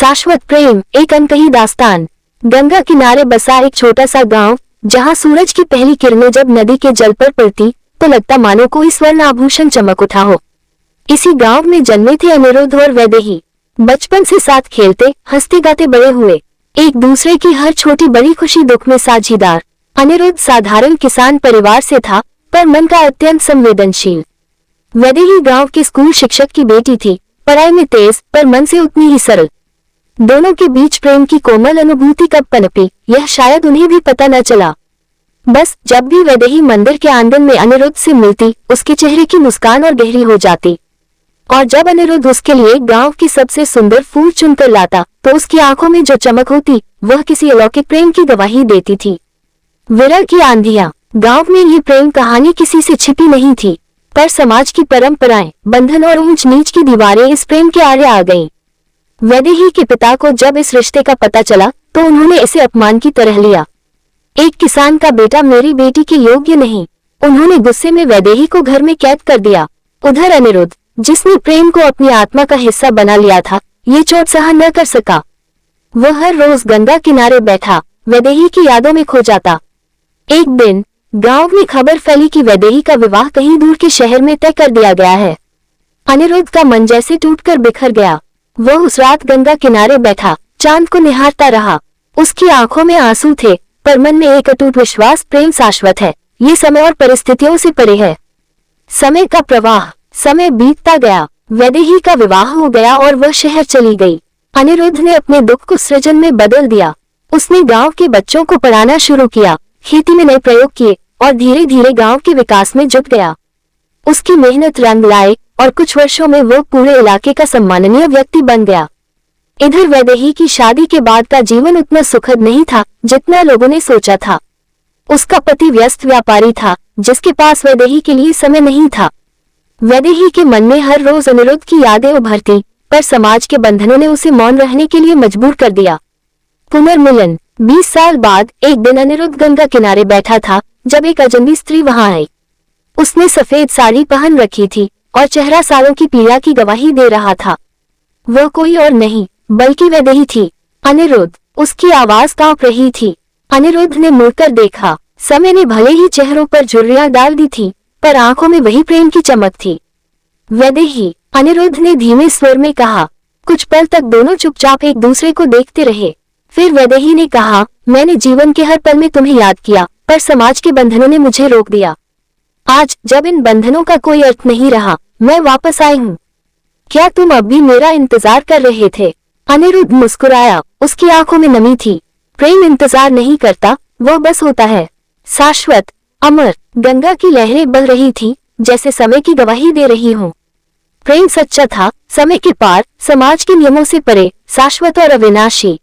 शाश्वत प्रेम, एक अनकही दास्तान। गंगा किनारे बसा एक छोटा सा गांव, जहां सूरज की पहली किरणें जब नदी के जल पर पड़ती तो लगता मानो कोई स्वर्ण आभूषण चमक उठा हो। इसी गांव में जन्मे थे अनिरुद्ध और वैदेही। बचपन से साथ खेलते हंसते गाते बड़े हुए, एक दूसरे की हर छोटी बड़ी खुशी दुख में साझीदार। अनिरुद्ध साधारण किसान परिवार से था, पर मन का अत्यंत संवेदनशील। वैदेही गांव के स्कूल शिक्षक की बेटी थी, पढ़ाई में तेज पर मन से उतनी ही सरल। दोनों के बीच प्रेम की कोमल अनुभूति कब पनपी, यह शायद उन्हें भी पता न चला। बस जब भी वैदेही मंदिर के आंगन में अनिरुद्ध से मिलती, उसके चेहरे की मुस्कान और गहरी हो जाती। और जब अनिरुद्ध उसके लिए गांव की सबसे सुंदर फूल चुनकर लाता, तो उसकी आंखों में जो चमक होती, वह किसी अलौकिक प्रेम की गवाही देती थी। विरह की आंधियां। गांव में ये प्रेम कहानी किसी से छिपी नहीं थी, पर समाज की परंपराएं, बंधन और ऊंच नीच की दीवारें इस प्रेम के आड़े आ गईं। वैदेही के पिता को जब इस रिश्ते का पता चला, तो उन्होंने इसे अपमान की तरह लिया। एक किसान का बेटा मेरी बेटी के योग्य नहीं, उन्होंने गुस्से में वैदेही को घर में कैद कर दिया। उधर अनिरुद्ध, जिसने प्रेम को अपनी आत्मा का हिस्सा बना लिया था, ये चोट सहन न कर सका। वह हर रोज गंगा किनारे बैठा वैदेही की यादों में खो जाता। एक दिन गांव में खबर फैली कि वैदेही का विवाह कहीं दूर के शहर में तय कर दिया गया है। अनिरुद्ध का मन जैसे टूटकर बिखर गया। वह उस रात गंगा किनारे बैठा चांद को निहारता रहा। उसकी आंखों में आंसू थे, पर मन में एक अटूट विश्वास, प्रेम शाश्वत है, ये समय और परिस्थितियों से परे है। समय का प्रवाह। समय बीतता गया, वैदेही का विवाह हो गया और वह शहर चली गई। अनिरुद्ध ने अपने दुख को सृजन में बदल दिया। उसने गांव के बच्चों को पढ़ाना शुरू किया, खेती में नए प्रयोग किए और धीरे धीरे गांव के विकास में जुट गया। उसकी मेहनत रंग लाए और कुछ वर्षों में वह पूरे इलाके का सम्माननीय व्यक्ति बन गया। इधर वैदेही की शादी के बाद का जीवन उतना सुखद नहीं था जितना लोगों ने सोचा था। उसका पति व्यस्त व्यापारी था, जिसके पास वैदेही के लिए समय नहीं था। वैदेही के मन में हर रोज अनिरुद्ध की यादें उभरती, पर समाज के बंधनों ने उसे मौन रहने के लिए मजबूर कर दिया। पुनर्मिलन। 20 साल बाद एक दिन अनिरुद्ध गंगा किनारे बैठा था, जब एक अजनबी स्त्री वहां आई। उसने सफेद साड़ी पहन रखी थी और चेहरा सालों की पीड़ा की गवाही दे रहा था। वह कोई और नहीं बल्कि वैदेही थी। अनिरुद्ध। उसकी आवाज कांप रही थी। अनिरुद्ध ने मुड़कर देखा। समय ने भले ही चेहरों पर झुर्रियां डाल दी थी, पर आंखों में वही प्रेम की चमक थी। वैदेही। अनिरुद्ध ने धीमे स्वर में कहा। कुछ पल तक दोनों चुपचाप एक दूसरे को देखते रहे। फिर वैदेही ने कहा, मैंने जीवन के हर पल में तुम्हें याद किया, पर समाज के बंधनों ने मुझे रोक दिया। आज जब इन बंधनों का कोई अर्थ नहीं रहा, मैं वापस आई हूँ। क्या तुम अब भी मेरा इंतजार कर रहे थे? अनिरुद्ध मुस्कुराया। उसकी आंखों में नमी थी। प्रेम इंतजार नहीं करता, वह बस होता है। शाश्वत, अमर। गंगा की लहरें बह रही थी, जैसे समय की गवाही दे रही हूँ। प्रेम सच्चा था, समय के पार, समाज के नियमों से परे, शाश्वत और अविनाशी।